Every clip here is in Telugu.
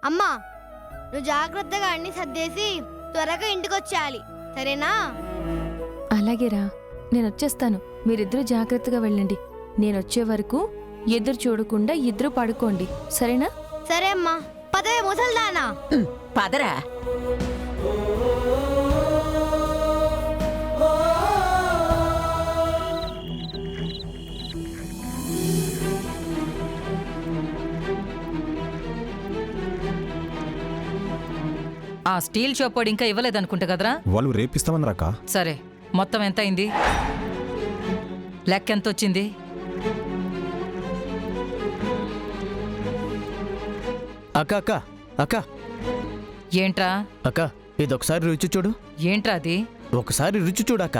అమ్మా, నువ్వు జాగ్రత్తగా అన్ని సర్దేసి త్వరగా ఇంటికి వచ్చేయాలి, సరేనా? అలాగేరా, నేను వచ్చేస్తాను. మీరిద్దరూ జాగ్రత్తగా వెళ్ళండి. నేను వచ్చే వరకు ఎదురు చూడకుండా ఇద్దరు పడుకోండి, సరేనా? సరే అమ్మా. పదవే ముసల్దానా. పదరా. ఆ స్టీల్ చోపోడు ఇంకా ఇవ్వలేదనుకుంటా కదరా? వాళ్ళు రేపిస్తామన్నారక్క. సరే, మొత్తం ఎంత అయింది? లెక్క ఎంత వచ్చింది? అక్క అక్క అక్క ఏంట్రా? అక్క, ఇదొకసారి రుచి చూడు. ఏంట్రా అది? ఒకసారి రుచి చూడక్క.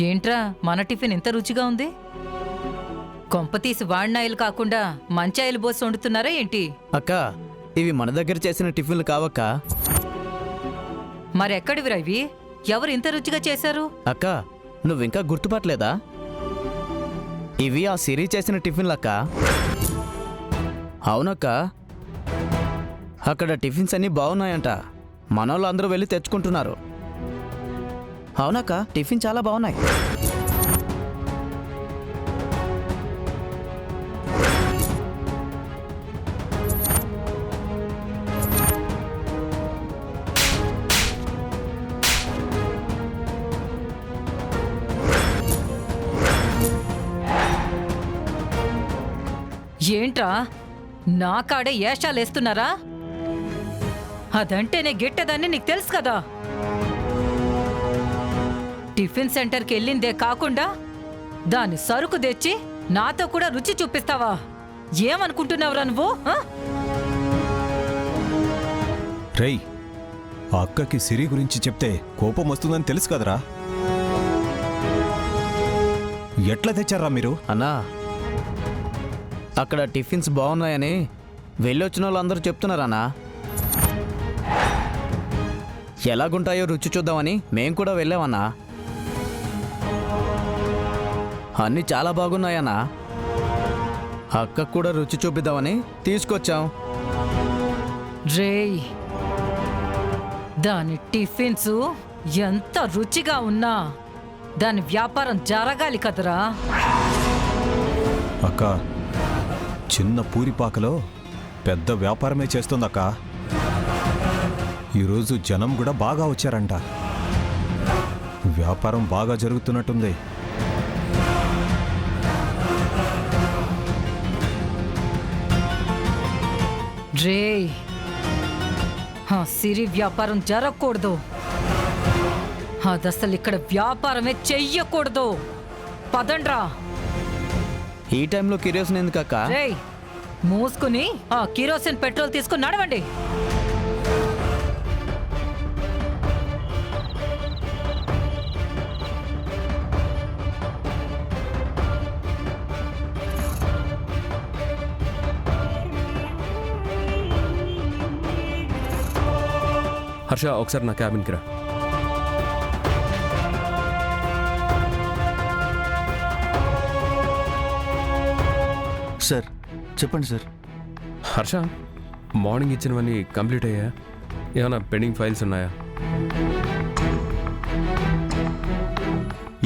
ఏంట్రా మన టిఫిన్ ఇంత రుచిగా ఉంది? కొంపతీసి వాడిన ఆయిల్ కాకుండా మంచి ఆయిల్ పోసి వండుతున్నారా ఏంటి? అక్క, ఇవి మన దగ్గర చేసిన టిఫిన్లు కావక్క. మరి ఎక్కడివిరా ఇవి? ఎవరు ఇంత రుచిగా చేశారు? అక్క, నువ్వింకా గుర్తుపట్టలేదా? ఇవి ఆ సిరి చేసిన టిఫిన్లు అక్క. అవునక్క, అక్కడ టిఫిన్స్ అన్నీ బాగున్నాయంట. మనోళ్ళు అందరూ వెళ్ళి తెచ్చుకుంటున్నారు. అవునక్క, టిఫిన్ చాలా బాగున్నాయి. ఏంట్రా నా కాడే ఏషాలేస్తున్నారా? అదంటేనే గిట్టదని నీకు తెలుసు కదా. టిఫిన్ సెంటర్కి వెళ్ళిందే కాకుండా దాని సరుకు తెచ్చి నాతో కూడా రుచి చూపిస్తావా? ఏమనుకుంటున్నావురా నువ్వు? రేయ్, ఆ అక్కకి సిరి గురించి చెప్తే కోపం వస్తుందని తెలుసు కదరా. ఎట్లా తెచ్చారా మీరు? అన్నా, అక్కడ టిఫిన్స్ బాగున్నాయని వెళ్ళొచ్చిన వాళ్ళందరూ చెప్తున్నారన్నా. ఎలాగుంటాయో రుచి చూద్దామని మేం కూడా వెళ్ళామన్నా. అన్నీ చాలా బాగున్నాయన్నా. అక్కకు కూడా రుచి చూపిద్దామని తీసుకొచ్చాం. రేయ్, దాని టిఫిన్స్ ఎంత రుచిగా ఉన్నా దాని వ్యాపారం జరగాలి కదరా. అక్క, చిన్న పూరిపాకలో పెద్ద వ్యాపారమే చేస్తుందక్క. ఈరోజు జనం కూడా బాగా వచ్చారంట. వ్యాపారం బాగా జరుగుతున్నట్టుంది. రేయ్, ఆ సిరి వ్యాపారం జరగకూడదు. అదసలు ఇక్కడ వ్యాపారమే చెయ్యకూడదు. పదండ్రా. ఈ టైంలో కిరోసిన్ ఎందుకక్క? రేయ్, మూసుకుని ఆ కిరోసిన్ పెట్రోల్ తీసుకుని నడవండి. హర్ష, ఒకసారి నా క్యాబిన్కి రా. సార్ చెప్పండి సార్. హర్ష, మార్నింగ్ ఇచ్చినవన్నీ కంప్లీట్ అయ్యాయా? ఏమైనా పెండింగ్ ఫైల్స్ ఉన్నాయా?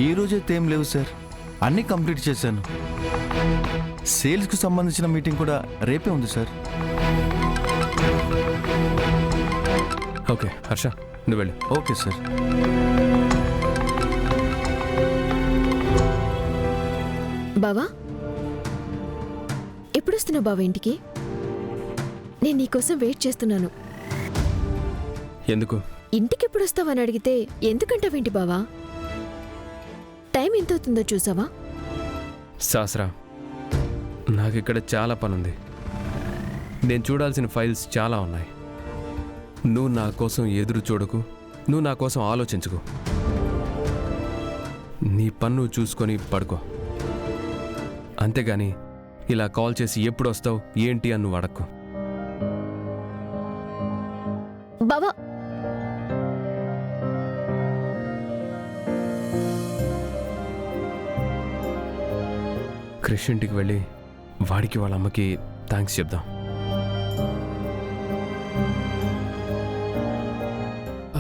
ఈ రోజైతే ఏం లేవు సార్, అన్నీ కంప్లీట్ చేశాను. సేల్స్కు సంబంధించిన మీటింగ్ కూడా రేపే ఉంది సార్. ఓకే హర్ష, నువ్వు వెళ్ళు. Okay sir. బావా, ఎప్పుడొస్తున్నావు బావా ఇంటికి? నేను నీకోసం వెయిట్ చేస్తున్నాను. ఎందుకు? ఇంటికి ఎప్పుడొస్తావని అడిగితే ఎందుకంటావేంటి బావా? టైం ఎంత అవుతుందో చూసావా? శాస్త్రా, నాకిక్కడ చాలా పనుంది. నేను చూడాల్సిన ఫైల్స్ చాలా ఉన్నాయి. నువ్వు నా కోసం ఎదురు చూడకు, నువ్వు నా కోసం ఆలోచించుకో. నీ పన్ను చూసుకొని పడుకో. అంతేగాని ఇలా కాల్ చేసి ఎప్పుడు వస్తావు ఏంటి అని నువ్వు అడక్కు. బావా క్రిష్ ఇంటికి వెళ్ళి వాడికి వాళ్ళ అమ్మకి థ్యాంక్స్ చెప్దాం.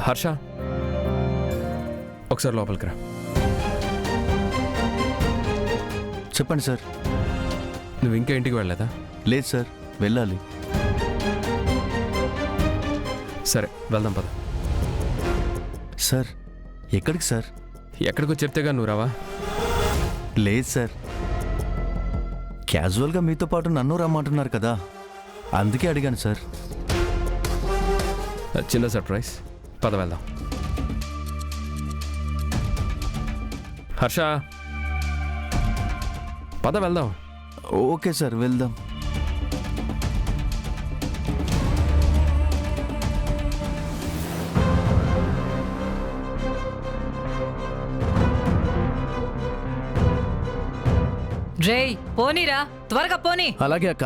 హర్ష, ఒకసారి లోపలికి రా. చెప్పండి సార్. నువ్వు ఇంకా ఇంటికి వెళ్ళలేదా? లేదు సార్, వెళ్ళాలి. సరే వెళ్దాం పద. సార్, ఎక్కడికి సార్? ఎక్కడికో చెప్తేగా నువ్వు రావా? లేదు సార్, క్యాజువల్గా మీతో పాటు నన్ను రమ్మంటున్నారు కదా, అందుకే అడిగాను సార్. చిన్న సర్ప్రైజ్, పద వెళ్దాం. హర్ష, పద వెళ్దాం. ఓకే సార్, వెళ్దాం. రేయ్ పోనీరా, త్వరగా పోనీ. అలాగే అక్క.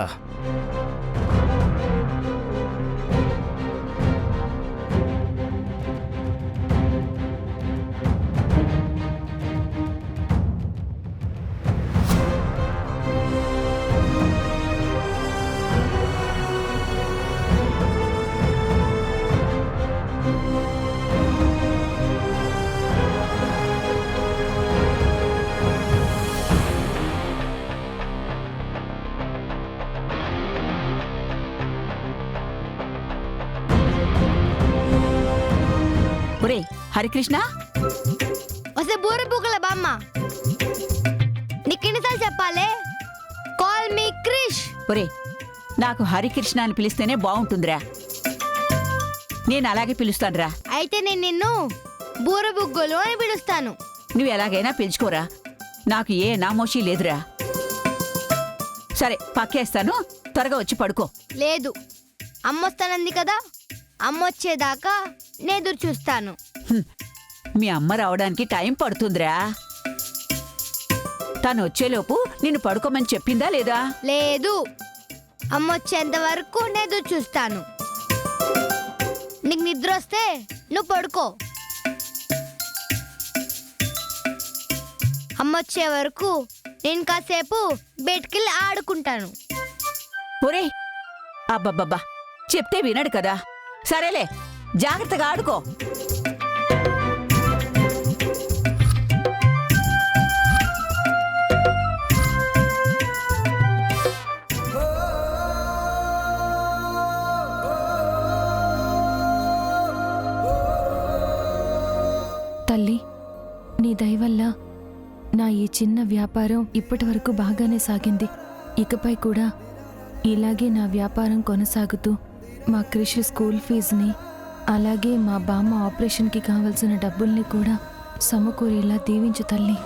ఒరే హరికృష్ణ, వస్తే బూర బుగ్గల బామ్మ, నీకెన్నిసార్లు చెప్పాలి? Call me Krish. ఒరే నాకు హరికృష్ణ అని పిలిస్తేనే బాగుంటుందిరా. నేను అలాగే పిలుస్తానురా. అయితే నేను నిన్ను బూర బుగ్గలు అని పిలుస్తాను. నువ్వు ఎలాగైనా పిలుచుకోరా, నాకు ఏ నామోషీ లేదురా. సరే పక్కేస్తాను, త్వరగా వచ్చి పడుకో. లేదు, అమ్మొస్తానంది కదా, అమ్మొచ్చేదాకా నేను ఎదురు చూస్తాను. మీ అమ్మ రావడానికి టైం పడుతుందిరా. తను వచ్చేలోపు నిన్ను పడుకోమని చెప్పిందా లేదా? లేదు, అమ్మొచ్చేంత వరకు నేను ఎదురు చూస్తాను. నీకు నిద్ర వస్తే నువ్వు పడుకో, అమ్మొచ్చే వరకు నేను కాసేపు బయటికెళ్ళి ఆడుకుంటాను. ఒరే అబ్బబ్బబ్బా, చెప్తే వినడు కదా. సరేలే, జాగ్రత్తగా ఆడుకో. తల్లి, నీ దయ వల్ల నా ఈ చిన్న వ్యాపారం ఇప్పటి వరకు బాగానే సాగింది. ఇకపై కూడా ఇలాగే నా వ్యాపారం కొనసాగుతూ మా క్రిష్ స్కూల్ ఫీజుని, అలాగే మా బామ్మ ఆపరేషన్కి కావలసిన డబ్బుల్ని కూడా సమకూరేలా దీవించు తల్లి.